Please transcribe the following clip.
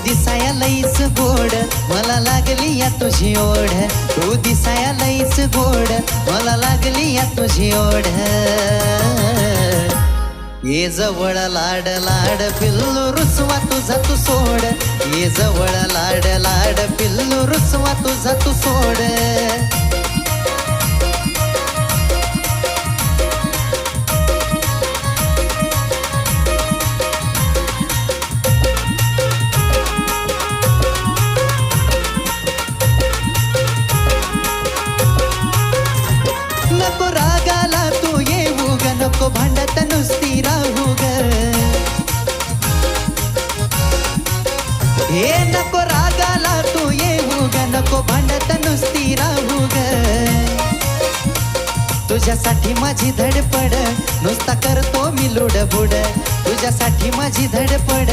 दिसाया लईच गोड मला लागली या तुझी ओढ तू दिसाया लईच गोड मला लागली या तुझी ओढ ये जवळ लाड लाड पिल्लू रुसवा तुझा तू सोड ये जवळ लाड लाड पिल्लू रुसवा तुझा तू सोड नको रागाला तू येऊ ग नको भांडत नुसती राहू ग हे नको रागाला तू येऊ ग नको भांडत नुसती राहू ग तुझ्यासाठी माझी धडपड नुसता करतो मी लुडबुड तुझ्यासाठी माझी धडपड